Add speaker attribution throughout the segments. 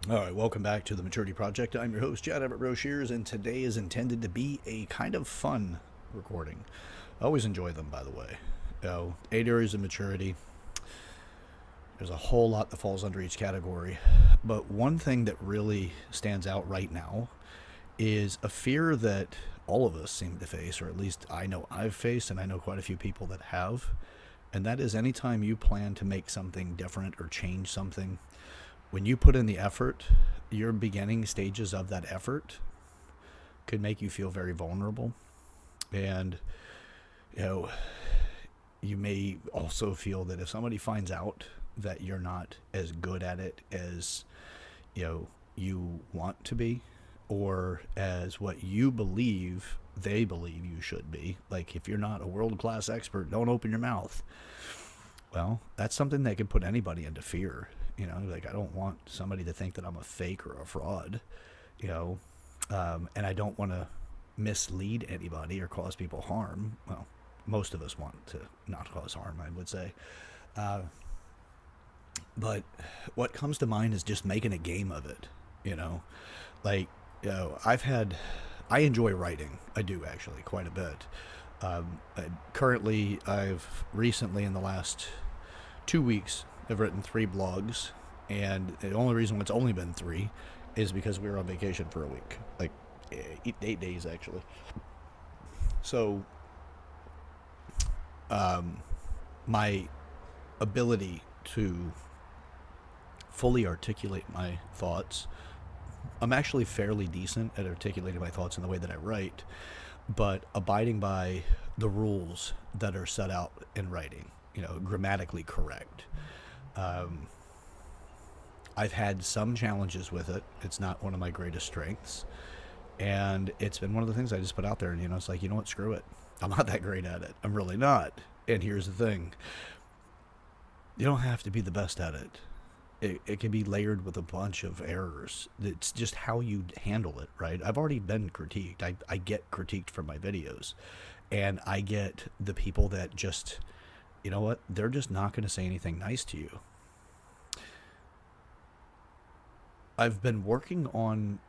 Speaker 1: All right, welcome back to the Maturity Project. I'm your host, Chad Everett Broshears, and today is intended to be a kind of fun recording. I always enjoy them, by the way. 8 areas of maturity. There's a whole lot that falls under each category. But one thing that really stands out right now is a fear that all of us seem to face, or at least I know I've faced, and I know quite a few people that have. And that is anytime you plan to make something different or change something, when you put in the effort, your beginning stages of that effort could make you feel very vulnerable. And, you know, you may also feel that if somebody finds out that you're not as good at it as, you want to be, or as what you believe they believe you should be. Like, if you're not a world class expert, don't open your mouth. Well, that's something that could put anybody into fear. Like, I don't want somebody to think that I'm a fake or a fraud, you know, and I don't want to mislead anybody or cause people harm. Well, most of us want to not cause harm, I would say. Uh, but what comes to mind is just making a game of it, you know, like, I enjoy writing. I do actually quite a bit. Currently, I've recently, in the last 2 weeks, I've written 3 blogs, and the only reason it's only been three is because we were on vacation for a week, like 8 days actually. So, um, my ability to fully articulate my thoughts, I'm actually fairly decent at articulating my thoughts in the way that I write, but abiding by the rules that are set out in writing, grammatically correct. Um, I've had some challenges with it. It's not one of my greatest strengths. And it's been one of the things I just put out there. And, it's like, you know what? Screw it. I'm not that great at it. I'm really not. And here's the thing, you don't have to be the best at it. It can be layered with a bunch of errors. It's just how you handle it, right? I've already been critiqued. I get critiqued for my videos. And I get the people that just, you know what? They're just not going to say anything nice to you. I've been working on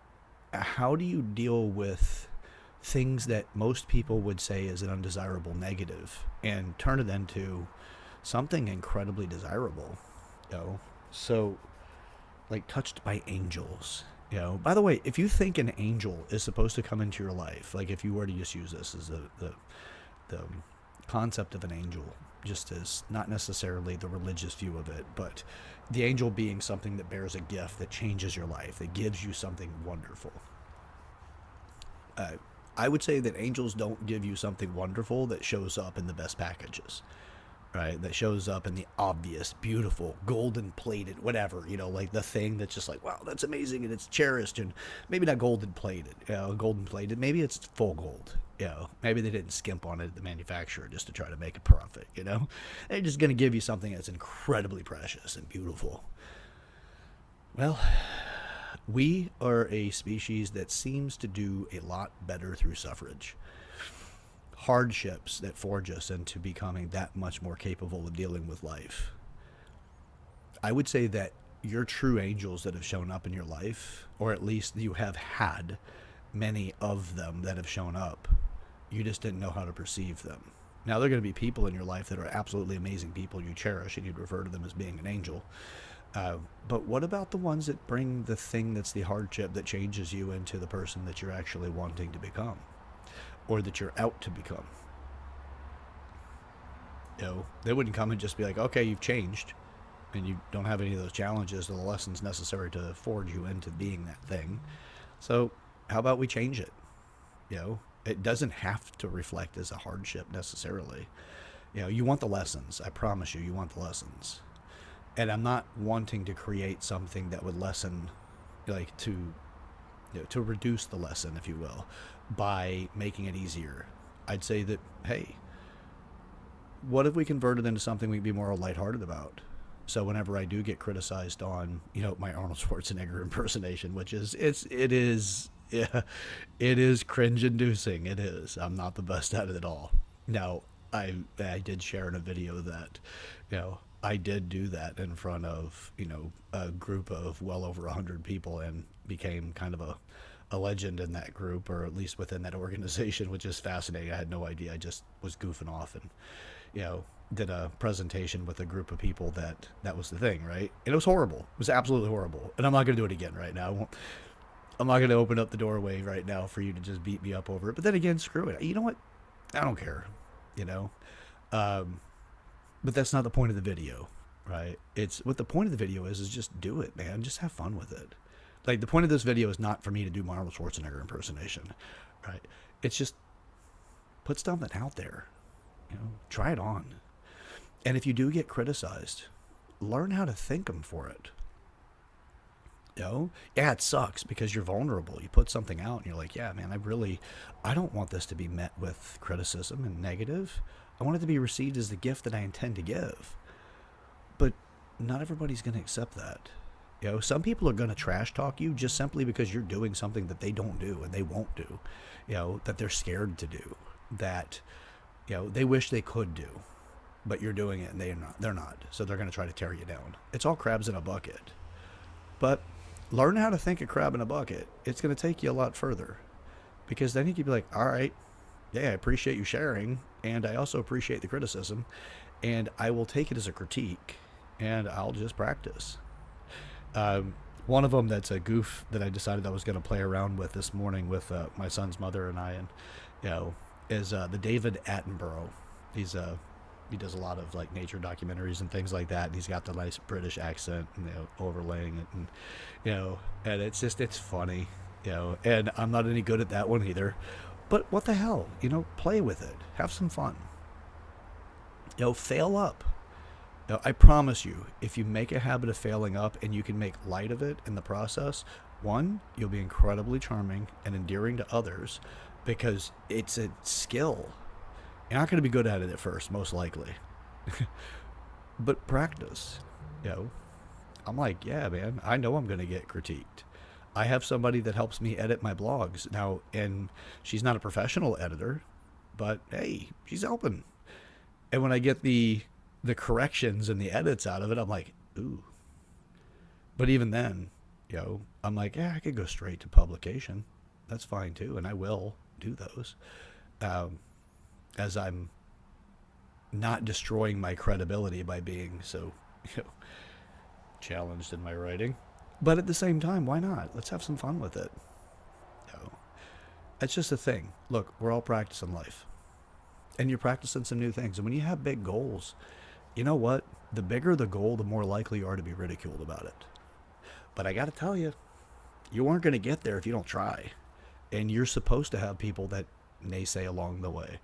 Speaker 1: how do you deal with things that most people would say is an undesirable negative and turn it into something incredibly desirable. You know, so like touched by angels. By the way, if you think an angel is supposed to come into your life, like if you were to just use this as the concept of an angel, just as not necessarily the religious view of it, but the angel being something that bears a gift that changes your life, that gives you something wonderful. Uh, I would say that angels don't give you something wonderful that shows up in the best packages, right? That shows up in the obvious, beautiful, golden plated, whatever, like the thing that's just like, wow, that's amazing and it's cherished, and maybe not golden plated, golden plated, maybe it's full gold. Maybe they didn't skimp on it at the manufacturer just to try to make a profit. They're just going to give you something that's incredibly precious and beautiful. Well, we are a species that seems to do a lot better through suffrage. Hardships that forge us into becoming that much more capable of dealing with life. I would say that your true angels that have shown up in your life, or at least you have had many of them that have shown up, you just didn't know how to perceive them. Now, there are going to be people in your life that are absolutely amazing people you cherish, and you'd refer to them as being an angel. But what about the ones that bring the thing that's the hardship that changes you into the person that you're actually wanting to become, or that you're out to become? They wouldn't come and just be like, okay, you've changed, and you don't have any of those challenges or the lessons necessary to forge you into being that thing. So how about we change it? It doesn't have to reflect as a hardship necessarily. You want the lessons. I promise you, you want the lessons. And I'm not wanting to create something that would lessen, like to reduce the lesson, if you will, by making it easier. I'd say that, hey, what if we convert it into something we can be more lighthearted about? So whenever I do get criticized on, my Arnold Schwarzenegger impersonation, which yeah, it is cringe inducing. It is. I'm not the best at it at all. Now, I did share in a video that, I did do that in front of, a group of well over 100 people and became kind of a legend in that group, or at least within that organization, which is fascinating. I had no idea. I just was goofing off and, did a presentation with a group of people that was the thing, right? And it was horrible. It was absolutely horrible. And I'm not going to do it again right now. I'm not going to open up the doorway right now for you to just beat me up over it. But then again, screw it. You know what? I don't care, you know? Um, but that's not the point of the video, right? It's what the point of the video is just do it, man. Just have fun with it. Like, the point of this video is not for me to do Arnold Schwarzenegger impersonation, right? It's just put something out there, try it on. And if you do get criticized, learn how to thank them for it. Yeah, it sucks because you're vulnerable. You put something out and you're like, yeah, man, I don't want this to be met with criticism and negative. I want it to be received as the gift that I intend to give. But not everybody's going to accept that. Some people are going to trash talk you just simply because you're doing something that they don't do and they won't do, that they're scared to do, that, they wish they could do, but you're doing it and they're not. So they're going to try to tear you down. It's all crabs in a bucket. But learn how to think a crab in a bucket. It's going to take you a lot further, because then you can be like, all right, yeah, I appreciate you sharing, and I also appreciate the criticism, and I will take it as a critique, and I'll just practice. One of them that's a goof that I decided I was going to play around with this morning with my son's mother and I, and is the David Attenborough. He does a lot of like nature documentaries and things like that, and he's got the nice British accent, and overlaying it, and and it's funny, and I'm not any good at that one either, but what the hell, play with it, have some fun, fail up. I promise you, if you make a habit of failing up and you can make light of it in the process, one, you'll be incredibly charming and endearing to others because it's a skill. You're not going to be good at it at first, most likely. But practice. I'm like, yeah, man, I know I'm going to get critiqued. I have somebody that helps me edit my blogs now, and she's not a professional editor, but hey, she's helping. And when I get the corrections and the edits out of it, I'm like, ooh. But even then, I'm like, yeah, I could go straight to publication. That's fine too, and I will do those. As I'm not destroying my credibility by being so, challenged in my writing. But at the same time, why not? Let's have some fun with it. It's just a thing. Look, we're all practicing life. And you're practicing some new things. And when you have big goals, you know what? The bigger the goal, the more likely you are to be ridiculed about it. But I got to tell you, you aren't going to get there if you don't try. And you're supposed to have people that naysay along the way.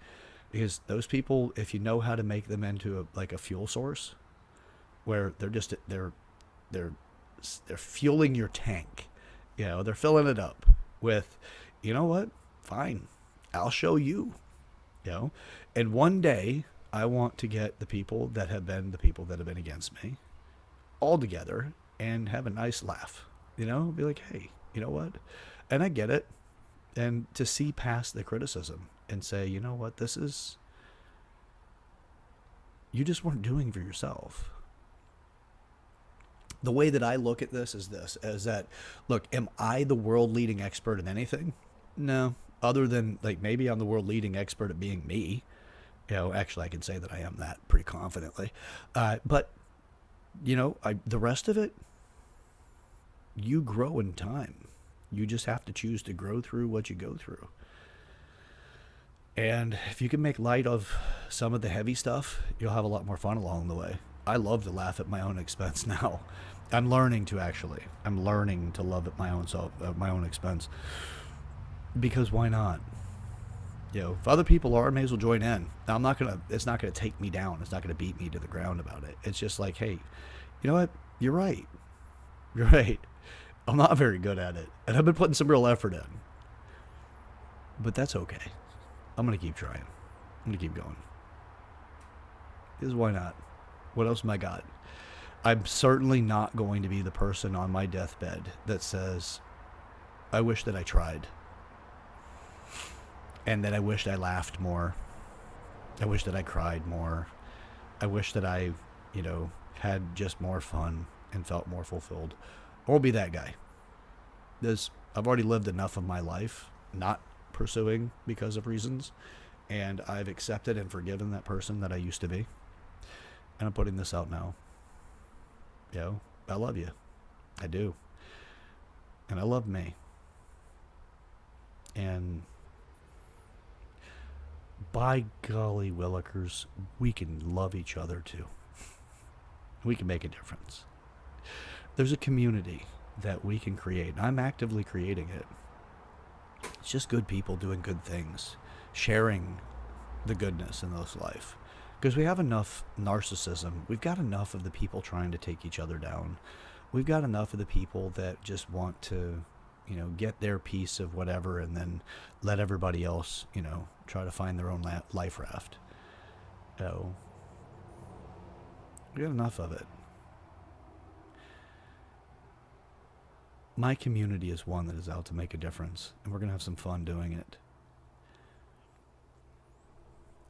Speaker 1: Because those people, if you know how to make them into a fuel source, where they're fueling your tank, they're filling it up with, you know what? Fine, I'll show you, And one day, I want to get the people that have been against me all together and have a nice laugh, be like, hey, you know what? And I get it. And to see past the criticism and say, you know what, you just weren't doing for yourself. The way that I look at this is that, look, am I the world leading expert in anything? No, other than maybe I'm the world leading expert at being me. Actually I can say that I am that pretty confidently. But the rest of it, you grow in time. You just have to choose to grow through what you go through. And if you can make light of some of the heavy stuff, you'll have a lot more fun along the way. I love to laugh at my own expense now. I'm learning to love at my own expense. Because why not? If other people are, I may as well join in. Now, it's not gonna take me down. It's not gonna beat me to the ground about it. It's just like, hey, you know what? You're right. I'm not very good at it, and I've been putting some real effort in. But that's okay. I'm going to keep trying. I'm going to keep going. Because why not? What else am I got? I'm certainly not going to be the person on my deathbed that says, I wish that I tried. And then I wished I laughed more. I wish that I cried more. I wish that I, had just more fun and felt more fulfilled. Or be that guy. I've already lived enough of my life not pursuing because of reasons, and I've accepted and forgiven that person that I used to be. And I'm putting this out now. I love you. I do. And I love me. And by golly willikers, we can love each other too. We can make a difference. There's a community that we can create. I'm actively creating it. It's just good people doing good things, sharing the goodness in this life. Because we have enough narcissism. We've got enough of the people trying to take each other down. We've got enough of the people that just want to, get their piece of whatever and then let everybody else, try to find their own life raft. So, we got enough of it. My community is one that is out to make a difference, and we're going to have some fun doing it.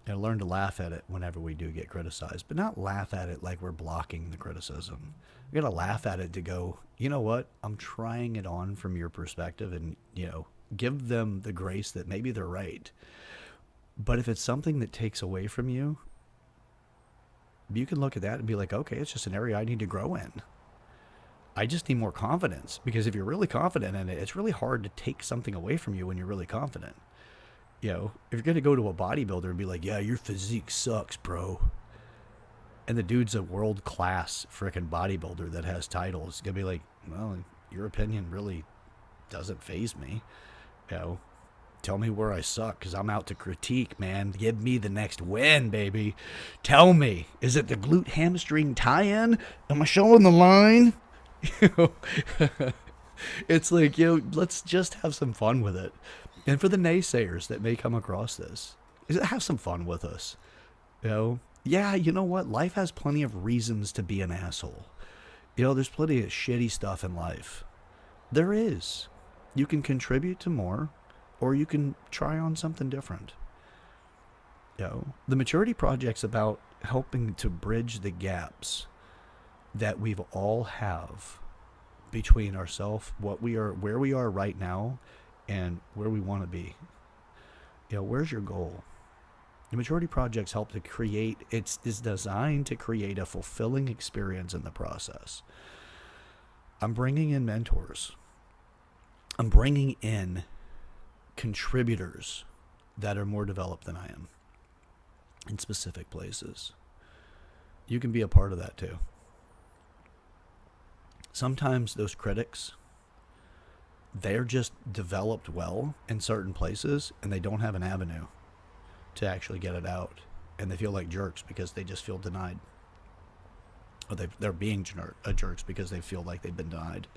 Speaker 1: And learn to laugh at it whenever we do get criticized, but not laugh at it like we're blocking the criticism. We're going to laugh at it to go, you know what? I'm trying it on from your perspective and, give them the grace that maybe they're right. But if it's something that takes away from you, you can look at that and be like, okay, it's just an area I need to grow in. I just need more confidence, because if you're really confident in it, it's really hard to take something away from you when you're really confident. If you're going to go to a bodybuilder and be like, yeah, your physique sucks, bro. And the dude's a world-class frickin' bodybuilder that has titles. It's going to be like, well, your opinion really doesn't faze me. Tell me where I suck, because I'm out to critique, man. Give me the next win, baby. Tell me, is it the glute hamstring tie-in? Am I showing the line? It's like, let's just have some fun with it. And for the naysayers that may come across this, have some fun with us. Yeah, you know what? Life has plenty of reasons to be an asshole. There's plenty of shitty stuff in life. There is. You can contribute to more, or you can try on something different. The Maturity Project's about helping to bridge the gaps that we've all have between ourselves, where we are right now, and where we want to be. Where's your goal? The Maturity Projects help to create, it's designed to create a fulfilling experience in the process. I'm bringing in mentors. I'm bringing in contributors that are more developed than I am in specific places. You can be a part of that too. Sometimes those critics, they're just developed well in certain places, and they don't have an avenue to actually get it out. And they feel like jerks because they just feel denied. Or they're being jerks because they feel like they've been denied.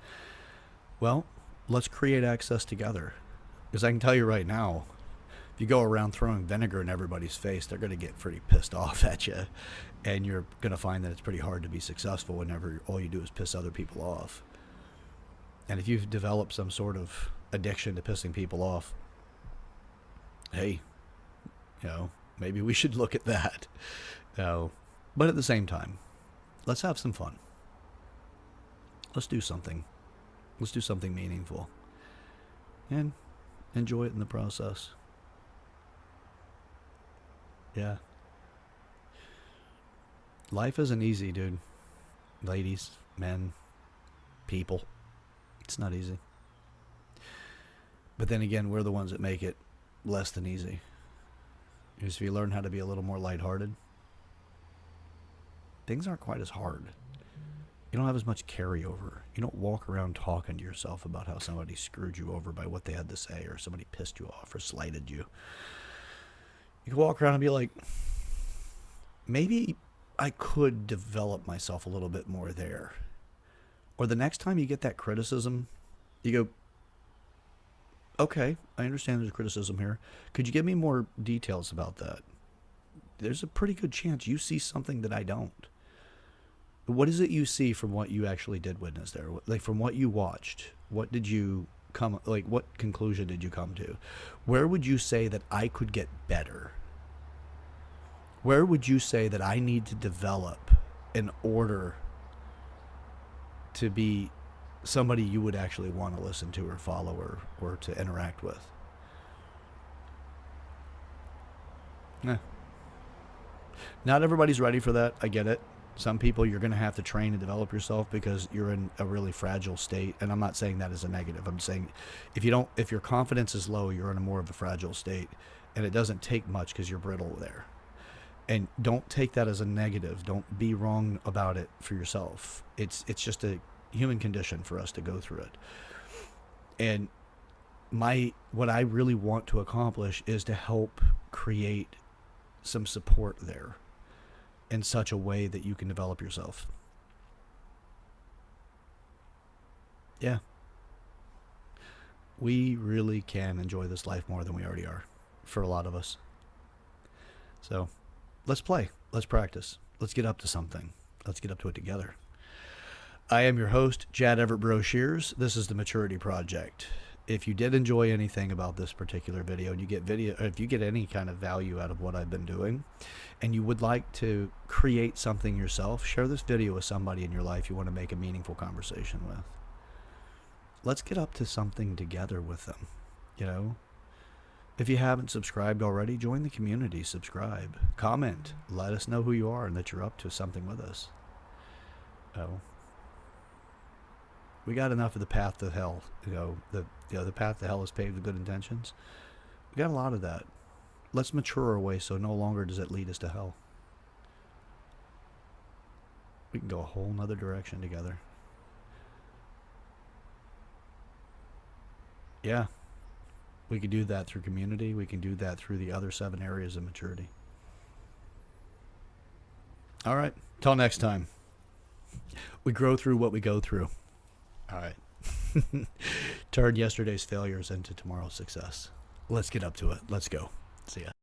Speaker 1: Well, let's create access together. Because I can tell you right now, if you go around throwing vinegar in everybody's face, they're going to get pretty pissed off at you. And you're going to find that it's pretty hard to be successful whenever all you do is piss other people off. And if you've developed some sort of addiction to pissing people off, hey, maybe we should look at that. But at the same time, let's have some fun. Let's do something. Let's do something meaningful. And enjoy it in the process. Yeah. Life isn't easy, dude. Ladies, men, people. It's not easy. But then again, we're the ones that make it less than easy. Because if you learn how to be a little more lighthearted, things aren't quite as hard. You don't have as much carryover. You don't walk around talking to yourself about how somebody screwed you over by what they had to say, or somebody pissed you off or slighted you. You can walk around and be like, maybe I could develop myself a little bit more there. Or the next time you get that criticism, you go, okay, I understand there's a criticism here. Could you give me more details about that? There's a pretty good chance you see something that I don't. What is it you see from what you actually did witness there? Like, from what you watched, what conclusion did you come to? Where would you say that I could get better? Where would you say that I need to develop in order to be somebody you would actually want to listen to or follow or to interact with. Yeah. Not everybody's ready for that. I get it. Some people you're going to have to train and develop yourself because you're in a really fragile state. And I'm not saying that as a negative. I'm saying if your confidence is low, you're in a more of a fragile state, and it doesn't take much because you're brittle there. And don't take that as a negative. Don't be wrong about it for yourself. It's just a human condition for us to go through it. And what I really want to accomplish is to help create some support there in such a way that you can develop yourself. Yeah. We really can enjoy this life more than we already are for a lot of us. So let's play. Let's practice. Let's get up to something. Let's get up to it together. I am your host, Chad Everett Broshears. This is the Maturity Project. If you did enjoy anything about this particular video, and if you get any kind of value out of what I've been doing, and you would like to create something yourself, share this video with somebody in your life you want to make a meaningful conversation with. Let's get up to something together with them, you know? If you haven't subscribed already, join the community, subscribe, comment, let us know who you are and that you're up to something with us. Oh. We got enough of the path to hell. The path to hell is paved with good intentions. We got a lot of that. Let's mature our way so no longer does it lead us to hell. We can go a whole nother direction together. Yeah. We can do that through community. We can do that through the other 7 areas of maturity. All right. Till next time. We grow through what we go through. All right. Turn yesterday's failures into tomorrow's success. Let's get up to it. Let's go. See ya.